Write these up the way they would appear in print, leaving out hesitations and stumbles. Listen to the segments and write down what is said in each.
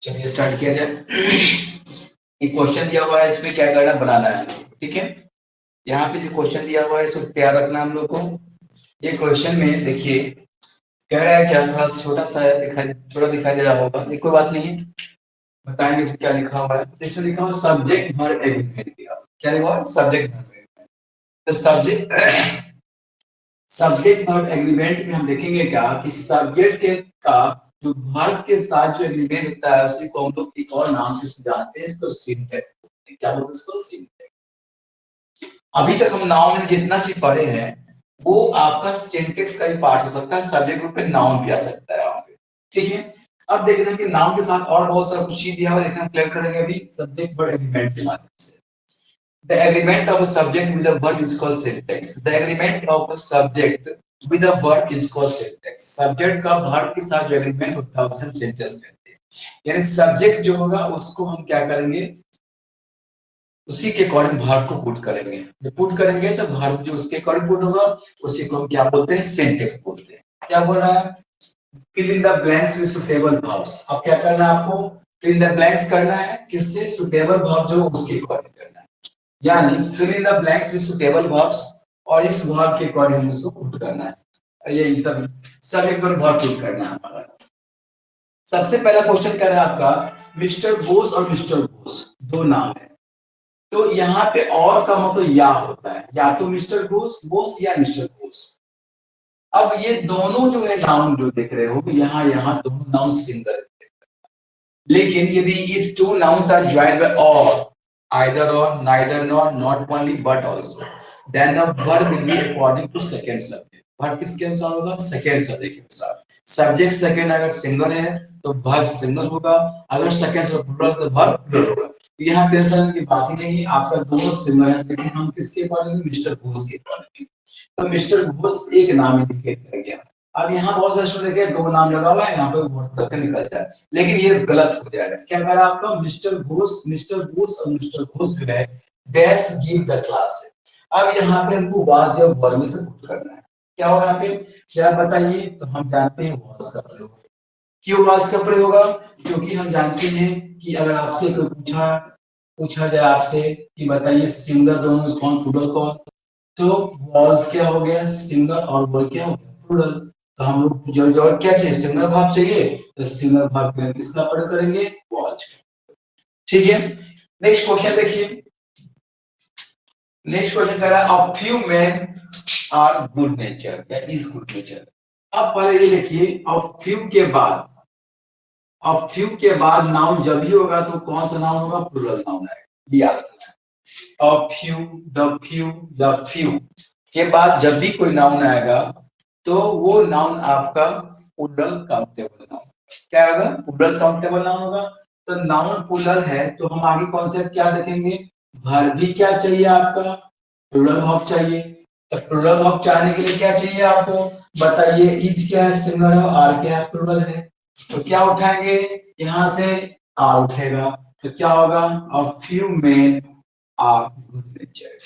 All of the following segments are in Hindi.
चलिए स्टार्ट किया जाए। एक क्वेश्चन दिया हुआ है, इसमें क्या करना बनाना है, ठीक है। यहाँ पे जो क्वेश्चन दिया हुआ है इसको तैयार रखना हम लोग को। ये क्वेश्चन में देखिए कह रहा है, क्या थोड़ा छोटा सा दिखाई, थोड़ा दिखाई दे रहा होगा, कोई बात नहीं, बताएंगे क्या लिखा हुआ है। इसमें लिखा हुआ सब्जेक्ट वर्ब एग्रीमेंट दिया, क्या लिखा हुआ है, सब्जेक्ट वर्ब एग्रीमेंट। तो सब्जेक्ट वर्ब एग्रीमेंट में हम देखेंगे क्या कि सब्जेक्ट के का जो वर्ब के साथ जो एग्रीमेंट होता है उसी को हम लोग एक और नाम से जानते हैं, इसको सिंटैक्स बोलते हैं। क्या बोलते हैं इसको, सिंटैक्स। अभी तक हम नाउन में जितना चीज पढ़े हैं वो आपका सिंटेक्स का भी पार्ट हो सकता है, सब्जेक्ट ग्रुप पे नाउन भी आ सकता है यहाँ पे, ठीक है। अब देखना कि नाउन के साथ और बहुत सारा कुछ चीज दिया हुआ है, देखना क्लियर करेंगे अभी सब्जेक्ट वर्ब एग्रीमेंट के माध्यम से। The agreement of a subject with a verb is called syntax. The agreement of a subject with a verb is called syntax. Subject का verb के साथ जो agreement होता है उसे हम syntax कहते हैं। यानी subject जो होगा उसको हम क्या करेंगे, उसी के अकॉर्डिंग verb को पुट करेंगे। जब पुट करेंगे तो verb जो उसके अकॉर्डिंग पुट होगा उसी को हम क्या बोलते हैं, syntax बोलते हैं। क्या बोल रहा है, fill in the blanks with suitable verbs। अब क्या करना है आपको, fill in the blanks करना है, किससे, suitable verb जो उसके अकॉर्डिंग करना है, यानी fill in the blanks with suitable verbs, और इस verb के अकॉर्डिंग उसको पुट करना है। ये सब एक बार verb पुट करना है हमारा। सबसे पहला क्वेश्चन क्या है आपका, मिस्टर बोस और मिस्टर बोस दो नाम है, तो यहाँ पे और का मतलब या होता है, या तो मिस्टर बोस बोस या मिस्टर बोस। अब ये दोनों जो है नाउन जो देख रहे हो यहाँ यहाँ दोनों नाउन सिंगल है, लेकिन यदि ये two nouns are joined by और either or, neither nor, not only but also, then the verb will be according to second subject। verb किसके अनुसार होगा, सेकंड सब्जेक्ट के अनुसार। सब्जेक्ट सेकंड अगर सिंगल है तो verb सिंगल होगा, अगर सेकंड से प्लूरल तो verb प्लूरल होगा। यहाँ टेंशन की बात ही नहीं, आपका दोनों सिंगल है, लेकिन हम किसके अकॉर्डिंग, मिस्टर घोष के अकॉर्डिंग। तो मिस्टर घोष एक नाम इंडिकेट कर गया। अब यहाँ बहुत सारे स्टूडेंट के दो नाम लगा हुआ है, यहाँ पे वर्ड करके निकल जाए, लेकिन ये गलत हो जाएगा। क्या कह रहा है आपका, मिस्टर घोष और मिस्टर घोष जो है डैश गिव द क्लास है। अब यहाँ पे हमको वाज या वर में से पुट करना है। क्या होगा यहाँ पे, क्या बताइए, तो हम जानते हैं वाज का प्रयोग। क्यों वाज का प्रयोग होगा, क्योंकि हम जानते हैं कि अगर आपसे कोई पूछा जाए आपसे कि बताइए सिंगल दोनों कौन, प्लूरल कौन, तो वाज क्या हो गया सिंगल और वर क्या हो गया प्लूरल। तो हम लोग जो क्या चाहिए, सिंगल भाव चाहिए, तो सिंगल भाव में किसका प्रयोग करेंगे, वाज। ठीक है, नेक्स्ट क्वेश्चन देखिए। नेक्स्ट क्वेश्चन कह रहा है a few men are good nature या इज गुड नेचर। अब पहले ये देखिए, अ फ्यू के बाद नाउन जब भी होगा तो कौन सा नाउन होगा, प्लूरल नाउन आएगा, याद रखना। अ फ्यू, द फ्यू के बाद जब भी कोई नाउन आएगा तो वो नाउन आपका प्लूरल काउंटेबल नाउन। क्या होगा, प्लूरल काउंटेबल नाउन होगा। तो नाउन प्लूरल है तो हम आगे कॉन्सेप्ट क्या देखेंगे, वर्ब भी क्या चाहिए आपका, प्लूरल वर्ब चाहिए। तो प्लूरल वर्ब चाहने के लिए क्या चाहिए आपको, बताइए, इज क्या है सिंगल है, आर क्या है प्लूरल है, तो क्या उठाएंगे, यहाँ से आर उठेगा, तो क्या होगा, a few men are good nature.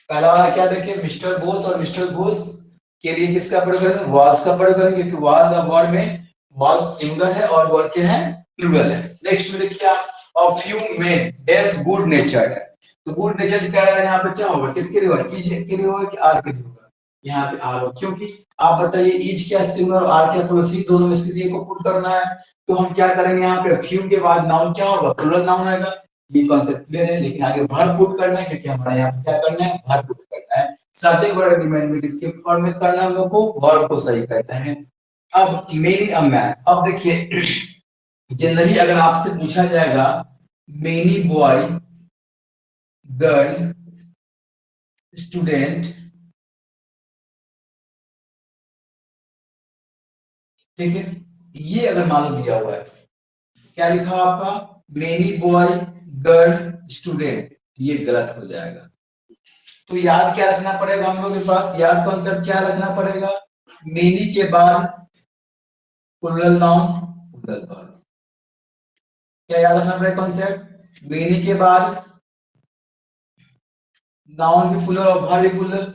पहला वाला क्या देखिए, मिस्टर बोस और मिस्टर बोस के लिए किसका प्रयोग करेंगे, वाज का प्रयोग करेंगे, क्योंकि वाज और वर्ड में वाज सिंगल है और वर्ड क्या है, प्लूरल है। नेक्स्ट में देखिए आप, अ few main dash good nature है, तो गुड नेचर कह रहा है यहाँ पे क्या होगा, किसके लिए होगा, इज के लिए होगा कि आर के लिए होगा, यहाँ पे आर होगा, क्योंकि आप बताइए इज क्या सिंगल और आर क्या प्लूरल, दोनों में से किसी एक को पुट करना है। तो हम क्या करेंगे, यहाँ पे फ्यू के बाद नाउन क्या होगा, प्लूरल नाउन आएगा। ये कॉन्सेप्ट क्लियर है, लेकिन आगे वर्ब पुट करना है, क्योंकि हमारा यहाँ क्या करना है, वर्ब पुट करना है। सब्जेक्ट वर्ब एग्रीमेंट में किसके फॉर्म में करना है, हम लोग को वर्ब को सही करना है। अब मेनी अ मैन, अब देखिए जनरली अगर आपसे पूछा जाएगा मेनी बॉय गर्ल स्टूडेंट, ठीक है, ये अगर मान लो दिया हुआ है, क्या लिखा हुआ आपका, मेनी बॉय गर्ल स्टूडेंट, ये गलत हो जाएगा। तो याद क्या रखना पड़ेगा हम लोग के पास, याद कॉन्सेप्ट क्या रखना पड़ेगा, मेनी के बाद प्लूरल नाउन प्लूरल वर्ब। क्या याद रखना पड़ेगा कॉन्सेप्ट, मेनी के बाद नाउन भी प्लूरल और वर्ब भी प्लूरल,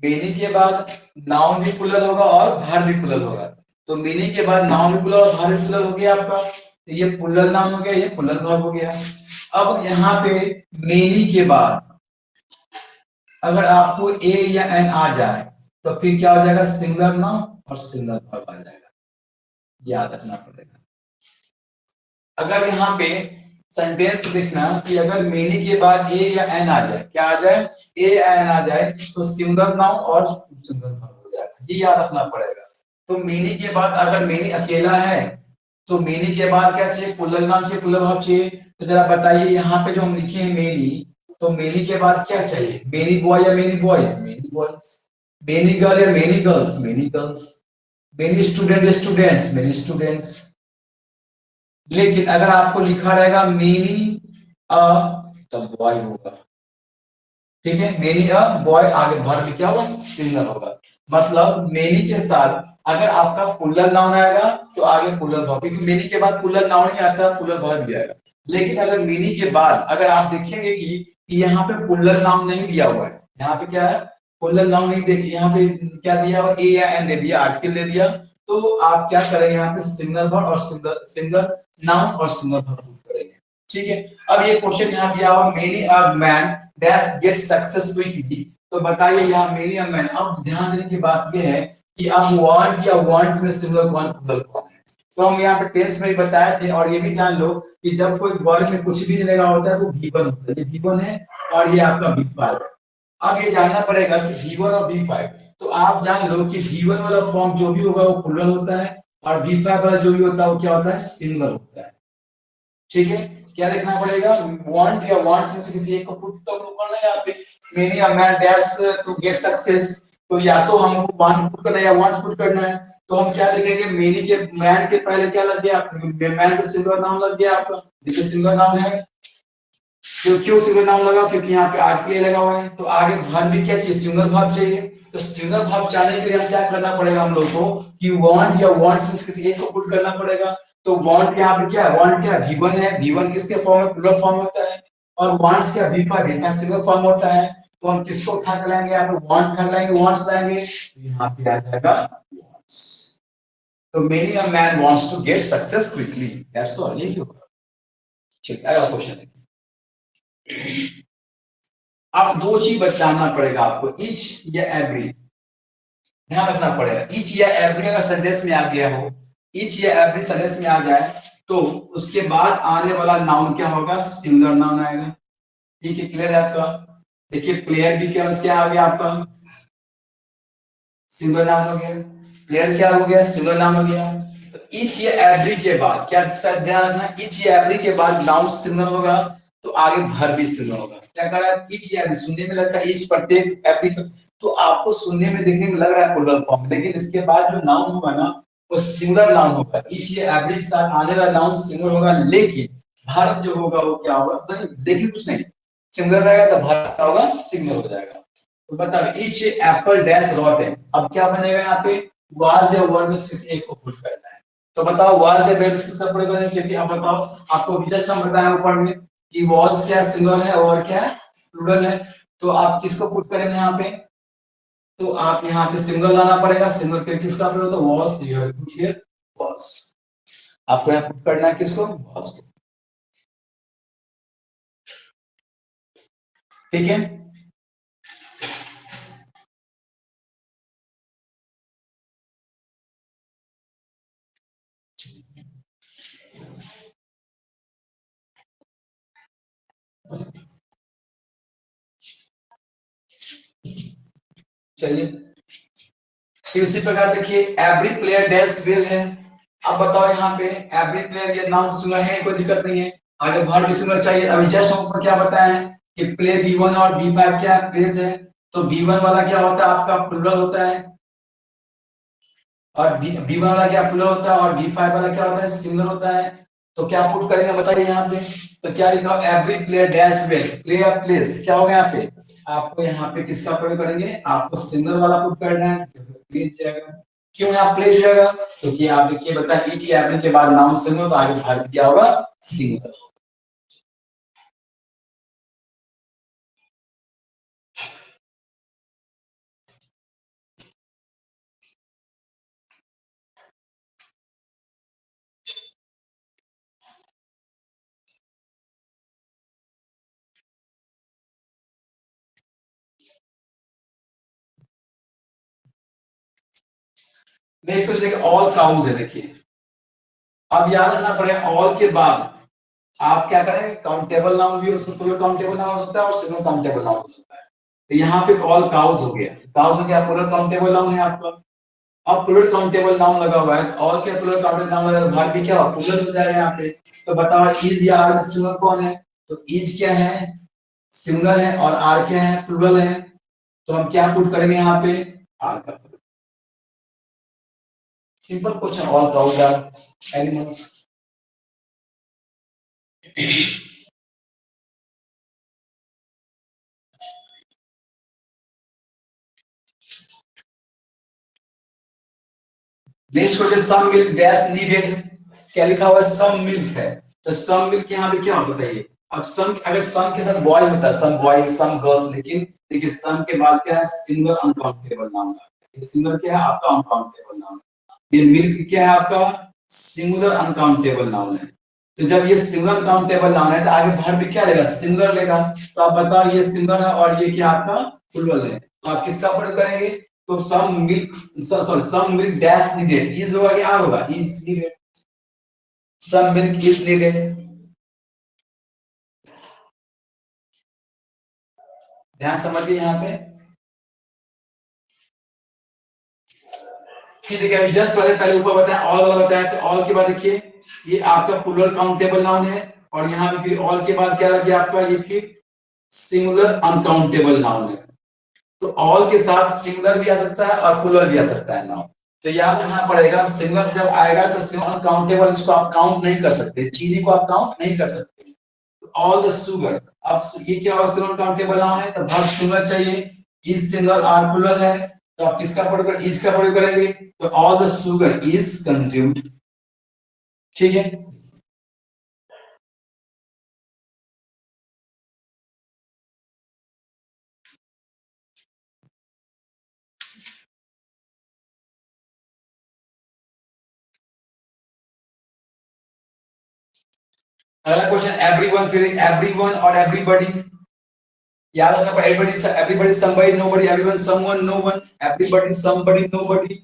मेनी के बाद नाउन भी प्लूरल होगा और वर्ब भी प्लूरल होगा। तो मेनी के बाद नाउन भी प्लूरल और वर्ब भी प्लूरल हो गया आपका, तो ये प्लूरल नाउन हो गया, ये प्लूरल वर्ब हो गया। अब यहाँ पे मेनी के बाद अगर आपको ए या एन आ जाए तो फिर क्या हो जाएगा, सिंगल नाउन और सिंगल वर्ब आ जाएगा, याद रखना पड़ेगा। अगर यहाँ पे सेंटेंस लिखना कि अगर मेनी के बाद ए या एन आ जाए, क्या आ जाए, ए या एन आ जाए, तो सिंगल नाउन और सिंगल वर्ब हो जाएगा, ये याद रखना पड़ेगा। तो मेनी के बाद अगर मेनी अकेला है तो मेनी के बाद क्या चाहिए, प्लूरल नाउन चाहिए, प्लूरल वर्ब चाहिए। तो जरा बताइए यहाँ पे जो हम लिखे हैं मेनी, तो मेनी के बाद क्या चाहिए, मेनी बॉय या many boys, many boys, many girl या many girls, many girls, many student या स्टूडेंट्स, मेनी स्टूडेंट्स। लेकिन अगर आपको लिखा रहेगा मेनी अ, तब बॉय होगा, ठीक है। मेनी अ बॉय, आगे वर्ब क्या होगा, सिंगल होगा। मतलब मेनी के साथ अगर आपका प्लूरल नाउन आएगा तो आगे प्लूरल वर्ब, क्योंकि मेनी के बाद प्लूरल नाउन ही आता है, प्लूरल वर्ब भी आएगा। लेकिन अगर मेनी के बाद अगर आप देखेंगे कि यहाँ पे प्लूरल नाउन नहीं दिया हुआ है, यहाँ पे क्या है, प्लूरल नाउन नहीं देखिए, यहाँ पे क्या दिया हुआ, ए या एन दे दिया, आर्टिकल दे दिया, तो आप क्या करेंगे, यहाँ पे सिंगल वर्ब और सिंगल नाउन और सिंगल वर्ब करेंगे, ठीक है। अब ये क्वेश्चन यहाँ दिया हुआ, many a man dash gate success quickly, तो बताइए यहाँ मेनी अ मैन। अब ध्यान देने की बात ये है कि अब वांट या वांट्स में सिंगल कौन प्लूरल कौन है, तो हम यहाँ पे टेंस में ही बताए थे। और ये भी जान लो कि जब कोई वर्ड में कुछ भी लगा होता है तो V1 होता है, ये V1 है और ये आपका V5 है। अब ये जानना पड़ेगा कि V1 और V5, तो आप जान लो कि V1 वाला फॉर्म जो भी होगा वो प्लूरल होता है और V5 वाला जो भी होता है वो क्या होता है, सिंगल होता है, ठीक है। क्या देखना पड़ेगा, वांट या वांट्स में से किसी एक को पुट करना है, यहाँ पे many a man dash to get success, तो या तो हमको वांट पुट करना है या वांट्स पुट करना है। तो हम क्या लिखेंगे, मेनी के मैन के पहले क्या लग गया, मैन का सिंगुलर नाउन लग गया आपका, देखिए सिंगुलर नाउन है, क्यों सिंगुलर नाउन लगा, क्योंकि यहाँ पे आर्टिकल लगा हुआ है। तो आगे वर्ब भी क्या चाहिए, सिंगुलर वर्ब चाहिए। तो सिंगुलर वर्ब चाहने के लिए हम क्या करना पड़ेगा हम लोग को, कि वांट या वांट्स में किसी एक को पुट करना पड़ेगा। तो वांट यहाँ पे क्या है, वांट क्या है, V1 है, V1 किसके फॉर्म में, प्लूरल फॉर्म होता है, और वांट्स क्या, V5 है, सिंगल फॉर्म होता है। तो हम किसको उठा के लाएंगे, यहाँ पे वांट्स उठा लाएंगे, वांट्स लाएंगे, तो यहाँ पे आ जाएगा वांट्स। तो many a man wants to get success quickly, that's all, यही होगा। चलिए अगला क्वेश्चन। अब दो चीज बताना पड़ेगा आपको, ईच या एवरी, ध्यान रखना पड़ेगा। ईच या एवरी अगर सेंटेंस में आ गया हो, ईच या एवरी सेंटेंस में आ जाए तो उसके बाद आने वाला नाउन क्या होगा, सिंगुलर नाउन आएगा, ठीक है, क्लियर है आपका। देखिए प्लेयर भी क्या आ गया आपका, सिंगुलर नाउन हो गया, प्लेयर क्या हो गया, सिंगुलर नाउन हो गया। तो ईच या एवरी के बाद क्या ध्यान रखना, ईच या एवरी के बाद नाउन सिंगुलर होगा तो आगे वर्ब भी सिंगुलर होगा। क्या कर रहा है, ईच या एवरी, सुनने में लगता है ईच प्रत्येक एवरी, तो आपको सुनने में देखने में लग रहा है प्लूरल फॉर्म, लेकिन इसके बाद जो नाउन होगा ना वो सिंगुलर नाउन होगा। ईच या एवरी के साथ आने वाला नाउन सिंगुलर होगा, लेकिन वर्ब जो होगा वो क्या होगा, देखिए कुछ नहीं, सिंगुलर रहेगा तो वर्ब क्या होगा, सिंगुलर हो जाएगा। तो बताओ ईच एप्पल डैश रॉटन, अब क्या बनेगा यहाँ पे, वाज या वर में से किसी एक को पुट करना है। तो बताओ वाज या वर किसका पुट करना है, क्योंकि अब बताओ आपको जस्ट हम बताए ऊपर में कि वाज क्या सिंगुलर है और क्या है प्लूरल है, तो आप किसको पुट करेंगे यहाँ पे, तो आप यहाँ पे सिंगल लाना पड़ेगा, सिंगल के किसका प्रयोग, तो was, you have put here was, आपको यहाँ पुट करना है किसको, वाज को, ठीक है। चलिए फिर इसी प्रकार देखिए एवरी प्लेयर डैश विल है। अब बताओ यहाँ पे एवरी प्लेयर ये नाउन सिंगुलर है, कोई दिक्कत नहीं है, आगे वर्ब भी सिंगुलर चाहिए। अभी जस्ट हम ऊपर क्या बताए हैं कि प्ले V1 और V5 क्या प्लेस है, तो V1 वाला क्या होता है आपका प्लूरल होता है, और V1 वाला क्या प्लूरल होता है, और V5 वाला क्या होता है, सिंगुलर होता है। तो क्या पुट करेंगे बताइए यहाँ पे, तो क्या लिखा, every player dash will play a place, क्या होगा यहाँ पे, आपको यहाँ पे किसका प्रयोग करेंगे, आपको सिंगल वाला पुट करना है, प्लेस जाएगा। क्यों यहाँ प्लेस जाएगा, क्योंकि आप देखिए बता ईच एवरी के बाद नाउन सिंगल, तो आगे वर्ब क्या होगा, सिंगल। देखिए ऑल काउज है, देखिए अब याद रखना पड़ेगा ऑल के बाद आप क्या करें, काउंटेबल नाउन भी हो सकता है, काउंटेबल नाउन हो सकता है और सिंगल काउंटेबल नाउन हो सकता है। तो यहाँ पे ऑल काउज हो गया, काउज हो गया पूरा काउंटेबल नाउन है आपका। अब प्लूरल काउंटेबल नाउन लगा हुआ है, तो ऑल के प्लूरल काउंटेबल नाउन लगा, तो वर्ब भी क्या प्लूरल हो जाएगा यहाँ पे। तो बताओ इज या आर में सिंगल कौन है, तो इज क्या है, सिंगुलर है और आर क्या है, प्लूरल है, तो हम क्या पुट करेंगे यहाँ पे, आर का। Simple question, all cows are animals. Next question, some milk dash needed, क्या लिखा हुआ है, सम मिल्क है, तो सम मिल्क यहाँ पे क्या होता है, अब सम, अगर सम के साथ बॉय होता है, सम बॉयज सम गर्ल्स, लेकिन देखिए सम के बाद क्या है, सिंगल अनकाउंटेबल नाउन है, सिंगल क्या है आपका, अनकाउंटेबल नाउन, ये मिल्क क्या है आपका, सिंगुलर अनकाउंटेबल नाउन है। तो जब ये सिंगुलर अनकाउंटेबल नाउन है तो आगे वर्ब भी क्या लेगा, सिंगुलर लेगा, तो आप बताओ ये सिंगुलर है और ये क्या आपका प्लूरल है, तो आप किसका प्रयोग करेंगे, तो some milk, sorry some milk dash needed, is होगा कि आर होगा, is needed, some milk is needed. ध्यान समझिए यहाँ पे, फिर देखिए अभी जस्ट पहले ऊपर बताया, ऑल वाला बताया, तो ऑल के बाद देखिए ये आपका प्लूरल काउंटेबल नाउन है, और यहाँ पे फिर ऑल के बाद क्या लग गया आपका, ये फिर सिंगुलर अनकाउंटेबल नाउन है, तो ऑल के साथ सिंगुलर भी आ सकता है और प्लूरल भी आ सकता है नाउन, तो याद रखना पड़ेगा, सिंगुलर जब आएगा तो सिंगुलर अनकाउंटेबल, इसको आप काउंट नहीं कर सकते, चीनी को आप काउंट नहीं कर सकते, ऑल द शुगर, अब ये क्या होगा, सिंगुलर काउंटेबल नाउन है, तो वर्ब सिंगुलर चाहिए, इज सिंगुलर आर प्लूरल है, तो आप किसका प्रयोग करेंगे, इज का प्रयोग करेंगे, तो all the sugar is consumed, ठीक है। अगला क्वेश्चन, एवरीवन, फिर एवरीवन और एवरीबॉडी, याद रखना पड़ेगा, everybody somebody nobody, everyone someone no one, everybody somebody nobody,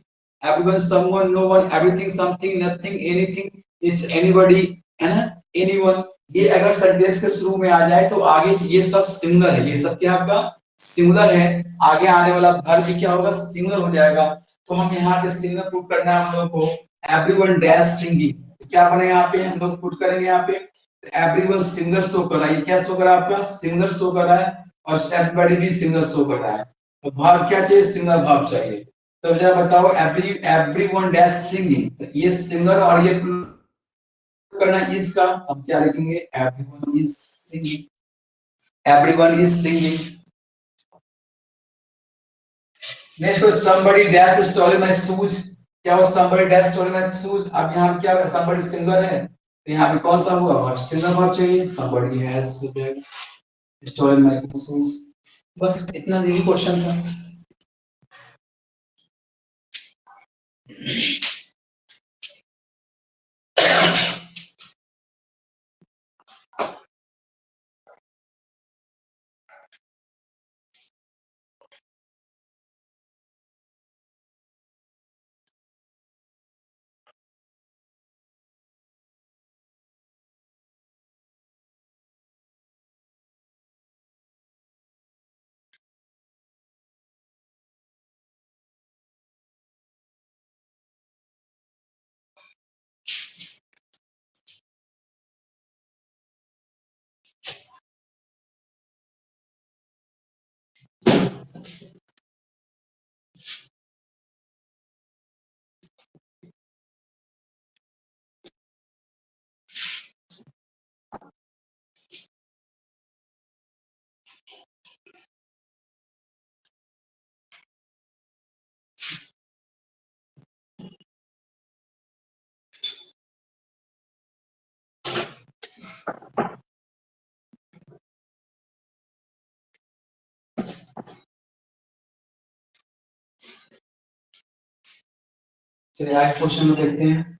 everyone someone no one, everything something nothing anything, it's anybody, है ना, anyone, ये अगर सेंटेंस के शुरू में आ जाए तो आगे ये सब सिंगुलर है, ये सब क्या आपका सिंगुलर है, आगे आने वाला वर्ब भी क्या होगा, सिंगुलर हो जाएगा, तो हम यहाँ पे सिंगुलर पुट करना है हम लोग को, एवरीवन डैश सिंगिंग, क्या बनेगा यहाँ पे, हम लोग पुट करेंगे यहाँ पे एवरीवन सिंगुलर शो कर रहा है, क्या शो कर रहा है आपका, सिंगुलर शो कर रहा है, और एवरीबॉडी भी सिंगल शो कर रहा है, तो भाव क्या चाहिए, सिंगल भाव चाहिए, तो जरा बताओ, एवरीवन डैश सिंगिंग, ये सिंगल और ये करना इज का, हम क्या लिखेंगे, everyone is singing, everyone is singing. Next को somebody dash stole my shoes, क्या हो, somebody dash stole my shoes, अब यहाँ पे क्या है, somebody सिंगल है, तो यहाँ पे कौन सा हुआ, सिंगल भाव चाहिए, somebody has stolen my shoes, बस इतना ही क्वेश्चन था। चलिए आगे क्वेश्चन में देखते हैं।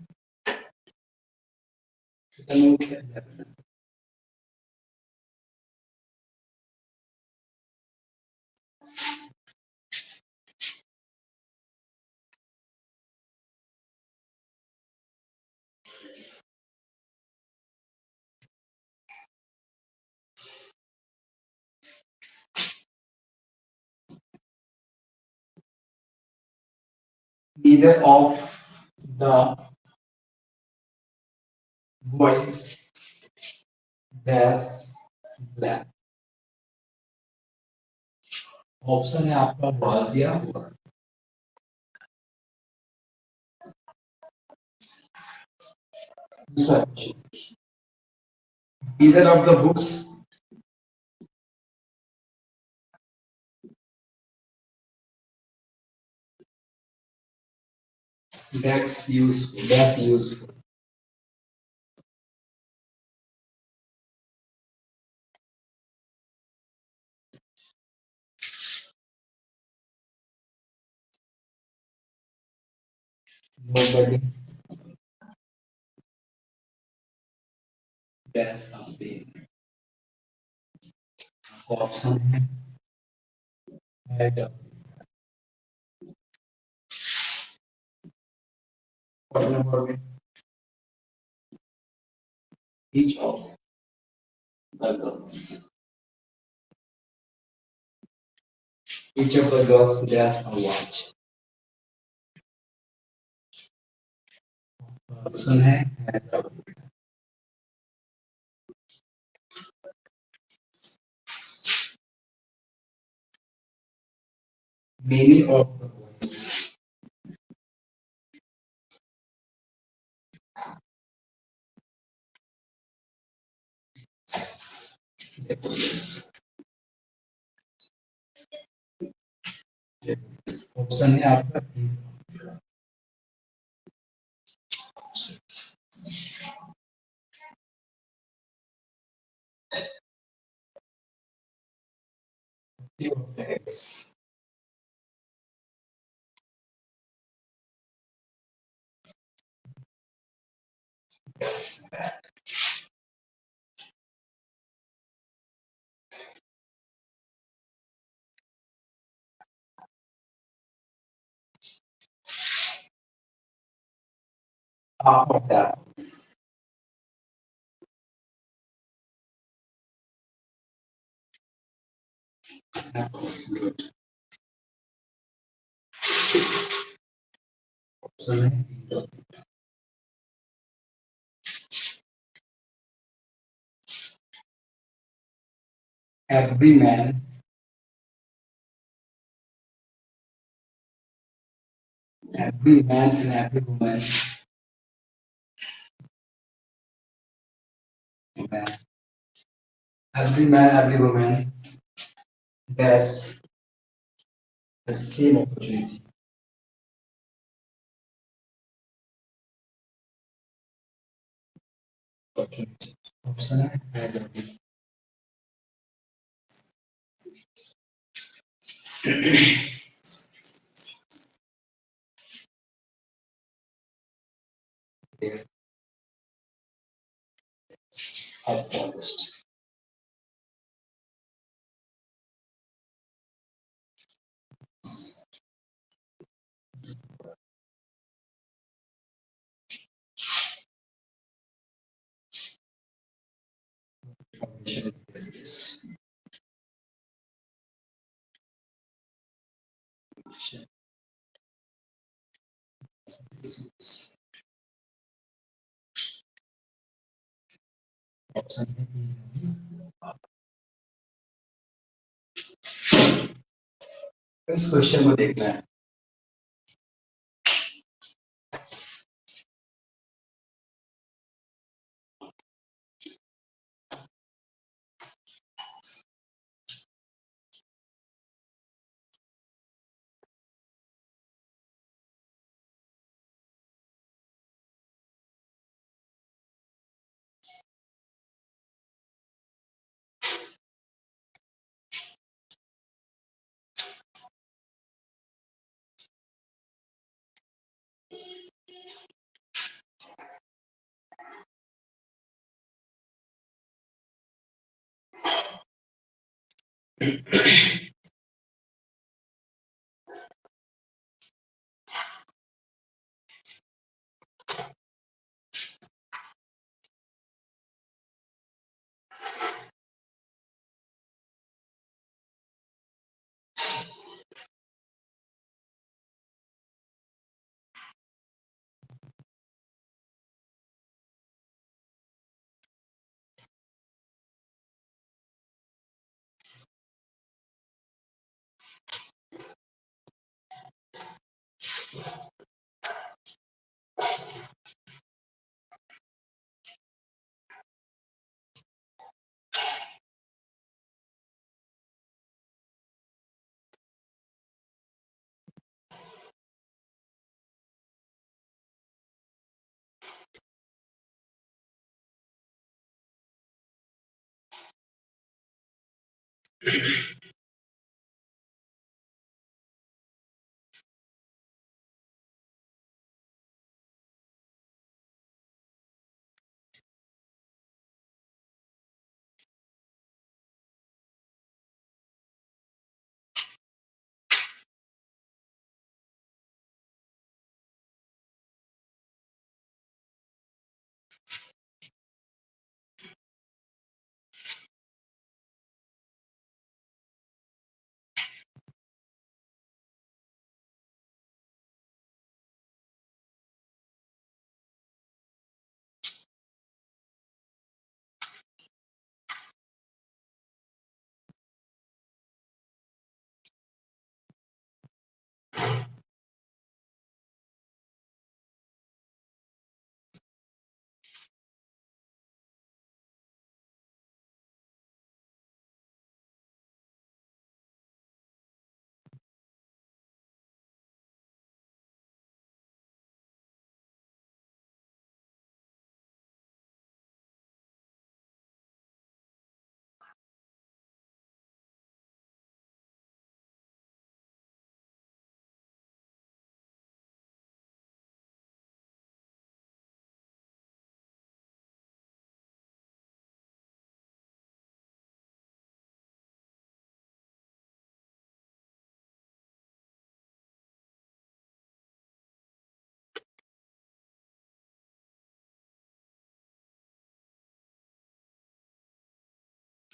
Neither of the boys dash black, option है आपका वाज या हुआ। दूसरा question, either of the books that's useful. Nobody, that's something. Option है क्या? What number? Each of the girls. Each of the girls has a watch. Option है many of the boys. Option है आपका X. Yes. Half of that. Apples. Good. Option है every man, every man and every woman. Man. Every man, every woman. That's the same opportunity. Opportunity. Option है abolished. Information is this. Option है इस क्वेश्चन को देखना है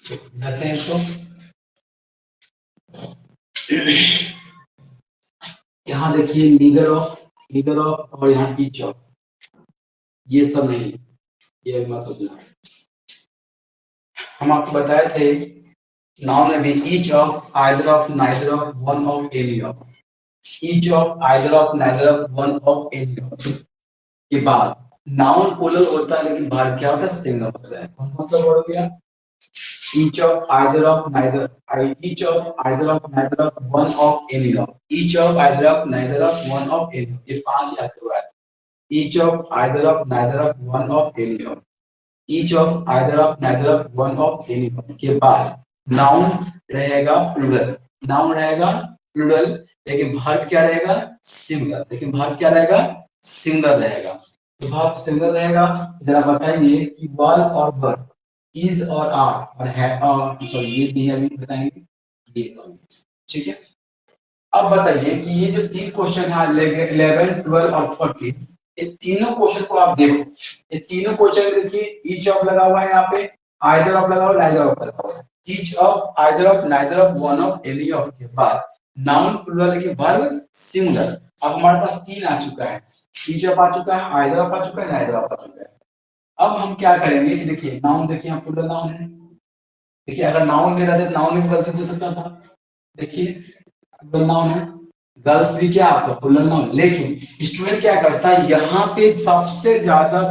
देखते हैं इसको। यहाँ देखिए लीडर ऑफ और यहाँ ईच ऑफ, ये सब नहीं, ये मत सोचना। हम आपको बताए थे नाउन में भी each of, either of, neither of, one of, any of. Each of, either of, neither of, one of, any of के बाद नाउन प्लूरल होता है, लेकिन बाहर क्या होता है, सिंगल होता है। कौन सा वर्ड हो गया? each of, either of, neither, each of, either of, neither of, one of, any of, each of, either of, neither of, one of, any of, ये पांच याद करवा है। each of, either of, neither of, one of, any of, each of, either of, neither of, one of, any of के बाद नाउन रहेगा प्लूरल, नाउन रहेगा प्लूरल, लेकिन वर्ब क्या रहेगा, सिंगुलर, लेकिन वर्ब क्या रहेगा, सिंगुलर रहेगा। तो वर्ब सिंगुलर रहेगा, जरा बताइए कि was और were, is और are और है और सॉरी ये भी अभी बताएंगे ये, ठीक है। अब बताइए कि ये जो तीन क्वेश्चन है 11, 12 और 14, ये तीनों क्वेश्चन को आप देखो, ये तीनों क्वेश्चन देखिए, ईच ऑफ लगा हुआ है यहाँ पे, आइदर ऑफ लगा हुआ है, नाइदर ऑफ लगा हुआ है। Each of, either of, neither of, one of, any of के बाद नाउन प्लूरल के वर्ब सिंगुलर। अब हमारे पास तीन आ चुका है, ईच ऑफ आ चुका है, आइदर ऑफ आ चुका है, नाइदर ऑफ आ चुका है। अब हम क्या करेंगे कि देखिए नाउन, देखिए यहाँ प्लूरल नाउन है, देखिए अगर नाउन में रहते नाउन में गलती दे सकता था, देखिए प्लूरल नाउन है, गर्ल्स भी क्या आपका प्लूरल नाउन, लेकिन स्टूडेंट क्या करता है यहाँ पे सबसे ज्यादा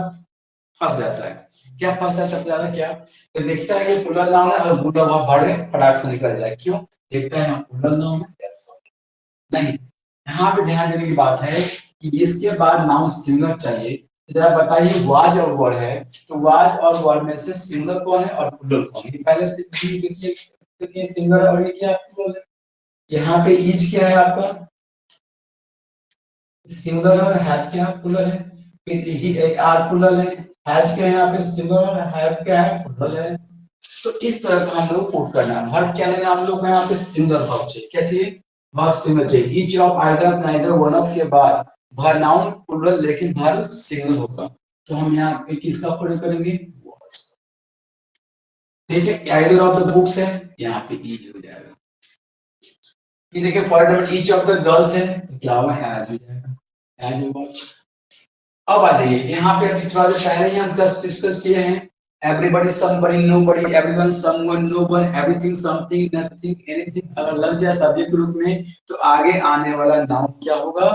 फंस जाता है। क्या फंसता है सबसे ज्यादा, क्या तो देखता है कि प्लूरल नाउन है और बूढ़ा वहां बढ़ गए फटाक से निकल जाए, क्यों देखता है ना प्लूरल नाउन है, नहीं। यहाँ पे ध्यान देने की बात है कि इसके बाद नाउन सिंगुलर चाहिए। जरा बताइए वाज और वर है, तो वाज और वर में से सिंगुलर कौन है और प्लूरल कौन है? पहले से देखिए सिंगुलर और ये क्या प्लूरल है। यहाँ पे ईच क्या है आपका सिंगुलर और हैव क्या प्लूरल है, फिर ही आर प्लूरल है, हैज क्या है यहाँ पे सिंगुलर और हैव क्या है प्लूरल है। तो इस तरह का हम लोग पुट करना है। वर्ब क्या लेना हम लोग को यहाँ पे सिंगुलर वर्ब चाहिए, क्या चाहिए, वर्ब सिंगुलर चाहिए। Each of, either, neither, one of के बाद वर्ब नाउन प्लूरल लेकिन वर्ब सिंगुलर होगा, तो हम यहाँ पे किसका प्रयोग करेंगे, ठीक है। आइदर ऑफ द बुक्स है, यहाँ पे ईच हो जाएगा। ये देखिए for example each of the girls है, तो क्या होगा, हैज हो जाएगा, हैज होगा। अब आ जाइए यहाँ पे पिछला जो पहले ही हम जस्ट डिस्कस किए हैं, everybody, somebody, nobody, everyone, someone, known, everything, something, nothing, anything अगर लग जाए सब्जेक्ट ग्रुप में तो आगे आने वाला नाउन क्या होगा,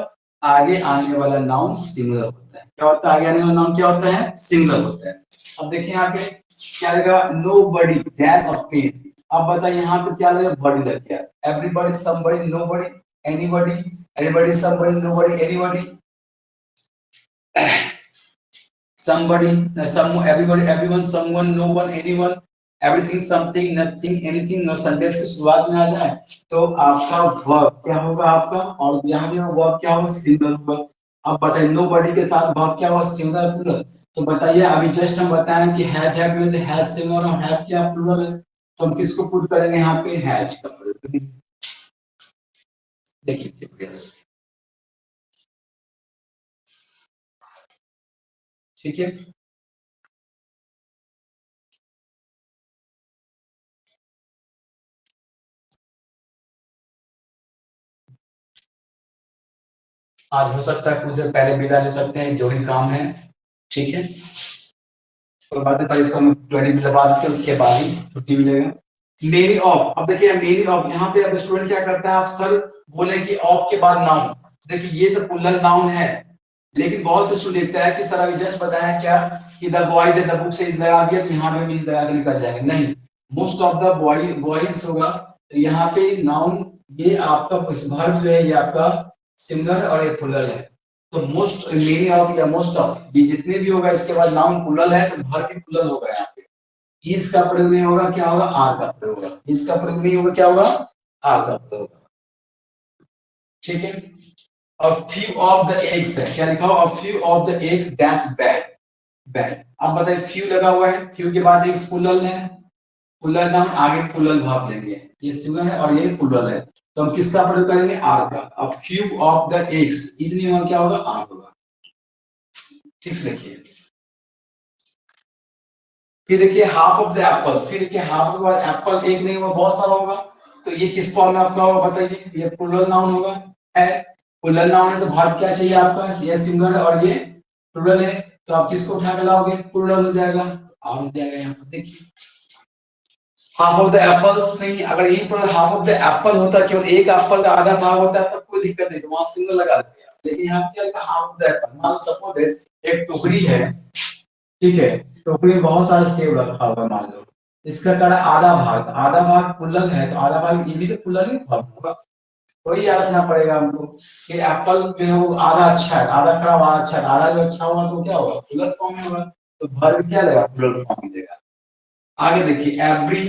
आगे आने वाला नाउन सिंगुलर होता है। क्या होता है आगे आने वाला नाउन, क्या होता है, सिंगुलर होता है। अब देखिए यहाँ पे क्या लगेगा, नोबडी डैश ऑफ पेन। अब बताइए यहाँ पे क्या लगेगा, बॉडी लग गया, everybody, somebody, nobody, anybody, everybody, somebody, nobody, anybody, somebody, some, everybody, everyone, someone, no one, anyone, everything, something, nothing, anything और सेंटेंस की शुरुआत में आ जाए तो आपका वर्ब क्या होगा आपका, और यहाँ भी वर्ब क्या होगा, सिंगुलर होगा। अब बताइए नो बॉडी के साथ वर्ब क्या होगा, सिंगुलर प्लूरल। तो बताइए अभी जस्ट हम बताएं कि हैव में से हैज सिंगुलर और हैव क्या प्लूरल है, तो हम किसको पुट करेंगे यहाँ पे, हैज का प्लूरल। देखिए ठीक है। आज हो सकता है कुछ देर पहले विदा ले सकते हैं, जो भी काम है, ठीक है। तो बात है इसको हम 20 मिनट बाद के उसके बाद ही छुट्टी मिलेगा। मेरी ऑफ, अब देखिए मेरी ऑफ, यहाँ पे अब स्टूडेंट क्या करता है, आप सर बोले कि ऑफ के बाद नाउन, देखिए ये तो पुल्लर नाउन है, लेकिन बहुत से स्टूडेंट देखता है कि सर अभी जस्ट बताया क्या कि द बॉयज द बुक से इस लगा दिया तो यहाँ पे इस लगा के निकल जाएंगे, नहीं, मोस्ट ऑफ द बॉयज होगा, तो यहाँ पे नाउन ये आपका वर्ब जो है ये आपका सिंगुलर और ये प्लूरल है। तो मोस्ट मेनी ऑफ या मोस्ट ऑफ ये जितने भी होगा इसके बाद नाउन प्लूरल है तो वर्ब भी प्लूरल होगा यहाँ पे। इज का प्रयोग नहीं होगा, क्या होगा, आर का प्रयोग होगा। इज का प्रयोग नहीं होगा, क्या होगा, आर का प्रयोग होगा, ठीक है। और फ्यू ऑफ द एग्स है, क्या लिखा हुआ, few of the eggs dash bad, bad. अब बताइए फ्यू लगा हुआ है, फ्यू के बाद एग्स प्लूरल है, प्लूरल नाउन आगे प्लूरल वर्ब लेंगे, ये सिंगुलर है और ये प्लूरल है, तो हम किसका प्रयोग करेंगे, आर का। अब few of the eggs is नहीं होगा, क्या होगा, आर होगा, ठीक से देखिए। फिर देखिए हाफ ऑफ द एप्पल्स, फिर देखिए हाफ के बाद एप्पल एक नहीं होगा, बहुत सारा होगा, तो ये किस फॉर्म में आपका होगा बताइए, ये प्लूरल नाउन होगा, है प्लूरल नाउन है तो वर्ब क्या चाहिए आपका, ये सिंगुलर है और ये प्लूरल है, तो आप किसको उठा के लाओगे, प्लूरल हो जाएगा, और हो जाएगा यहाँ पर देखिए। हाफ ऑफ द एप्पल्स नहीं, अगर यही पर हाफ ऑफ द एप्पल होता, केवल एक एप्पल का आधा भाग होता है तब कोई दिक्कत नहीं, तो वहां सिंगल लगा देते हैं, लेकिन यहाँ क्या लिखा, हाफ ऑफ द एप्पल। मान लो सपोज एक टोकरी है, ठीक है, टोकरी में बहुत सारे सेब रखा हुआ है मान लो, इसका कड़ा आधा भाग, आधा भाग पुल्लंग है तो आधा भाग ये भी तो पुल्लंग ही भाग होगा, तो ये याद रखना पड़ेगा हमको कि एप्पल जो है वो आधा अच्छा है, आधा खराब, आधा अच्छा है, आधा जो अच्छा होगा तो क्या होगा, पुलर फॉर्म में होगा, तो वर्ब क्या लेगा, पुलर फॉर्म में देगा। आगे देखिए एवरी,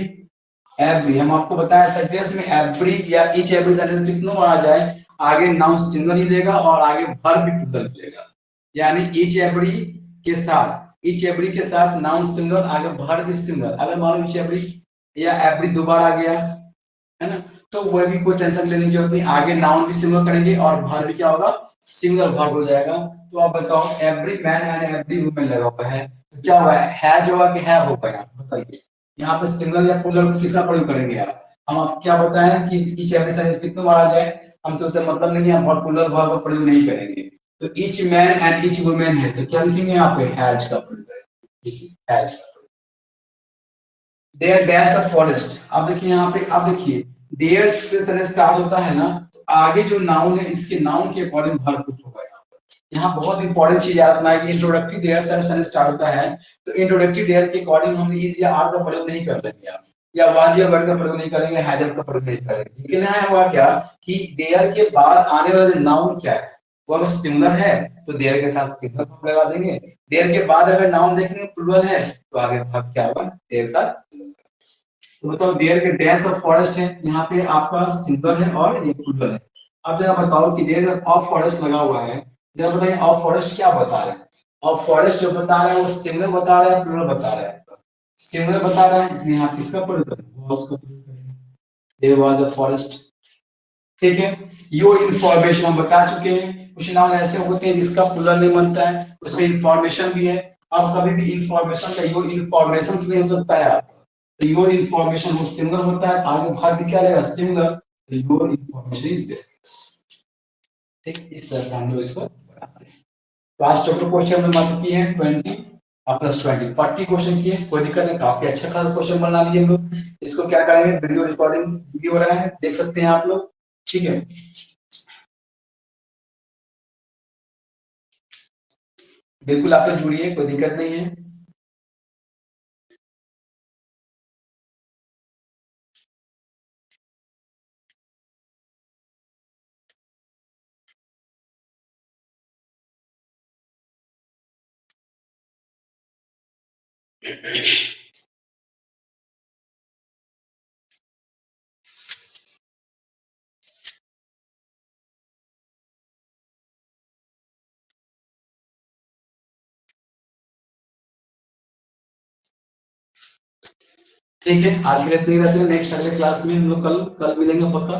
एवरी हम आपको बताया सेंटेंस में एवरी या ईच एवरी सेंटेंस कितनों आ जाए, आगे नाउन सिंगल ही देगा और आगे वर्ब भी टोटल देगा, यानी ईच एवरी के साथ, ईच एवरी के साथ नाउन सिंगल, आगे वर्ब भी सिंगल। अगर मान लो ईच एवरी या एवरी दो बार आ गया है ना, तो वह भी कोई टेंशन लेने की जरूरत नहीं, आगे नाउन भी सिंगल करेंगे और वर्ब भी क्या होगा, सिंगल वर्ब हो जाएगा। तो आप बताओ every man and every women लगा हुआ है तो क्या होगा, हैज होगा कि हैव होगा, यहाँ बताइए, यहाँ पे सिंगल या प्लूरल किसका प्रयोग करेंगे आप, हम आप क्या बताएं कि ईच एवरी सेंटेंस कितने बार आ जाए, हमसे उतना मतलब नहीं है, हम प्लूरल वर्ब का प्रयोग नहीं करेंगे, तो each man and each women है तो क्या लिखेंगे यहाँ पे, हैज का प्रयोग करेंगे, हैज का। देयर डैश अ फॉरेस्ट, अब देखिए यहाँ पे, अब देखिए देयर से स्टार्ट होता है ना, तो आगे जो नाउन है इसके नाउन के अकॉर्डिंग वर्ब पुट होगा यहाँ पर। यहाँ बहुत इंपॉर्टेंट चीज याद रखना है कि इंट्रोडक्टरी देयर से स्टार्ट होता है, तो इंट्रोडक्टरी देयर के अकॉर्डिंग हम इज या आर का प्रयोग नहीं कर लेंगे आप, या वाज या वर का प्रयोग नहीं करेंगे, हैजर का प्रयोग नहीं करेंगे, लेकिन यहाँ हुआ क्या कि देयर के बाद आने वाले नाउन क्या है, वो अगर सिंगुलर है तो देयर के साथ सिंगुलर वर्ब लगा देंगे, देयर के बाद अगर नाउन देखेंगे प्लूरल है तो आगे वर्ब क्या होगा, देयर के साथ। तो बताओ देयर के डैश ऑफ फॉरेस्ट है, यहाँ पे आपका सिंगल है और ये प्लूरल है। अब जरा बताओ कि देयर ऑफ फॉरेस्ट लगा हुआ है, जरा बताइए ऑफ फॉरेस्ट क्या बता रहा है, ऑफ फॉरेस्ट जो बता रहा है वो सिंगल बता रहा है, प्लूरल बता रहा है, सिंगल बता रहा है, इसलिए यहाँ किसका प्रयोग करें, वाज का प्रयोग करें, देयर वाज अ फॉरेस्ट, ठीक है। यो इन्फॉर्मेशन हम बता चुके हैं, कुछ नाम ऐसे होते हैं जिसका प्लूरल नहीं बनता है, उसमें इंफॉर्मेशन भी है, अब कभी भी इंफॉर्मेशन का यो इन्फॉर्मेशन नहीं हो सकता है, तो योर इंफॉर्मेशन वो सिंगल होता है, आगे भाग क्या रहेगा, सिंगल, तो योर इंफॉर्मेशन इज दिस, ठीक, इस तरह से हम लोग इसको बनाते हैं। तो आज टोटल क्वेश्चन में मात्र किए हैं 20 और प्लस 20 40 क्वेश्चन किए, कोई दिक्कत नहीं, काफी अच्छा खासा क्वेश्चन बना लिए हम लोग। इसको क्या करेंगे, वीडियो रिकॉर्डिंग भी हो रहा है, देख सकते हैं आप लोग, ठीक है। बिल्कुल आप लोग जुड़िए, कोई दिक्कत नहीं है। ठीक है, आज के लिए इतने ही रहते हैं। नेक्स्ट अगले क्लास में हम लोग कल मिलेंगे पक्का।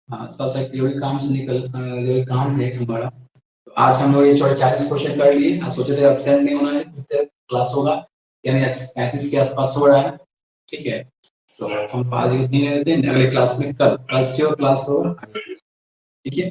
हाँ, जो भी काम से जो भी काम है हमारा, तो आज हम लोग ये 40 क्वेश्चन कर लिए। आज सोचे थे एब्सेंट नहीं होना है, क्लास होगा, यानी 35 के आसपास हो रहा है। ठीक है, तो हम आज इतनी रहते हैं। अगले क्लास में कल श्योर क्लास होगा। ठीक है।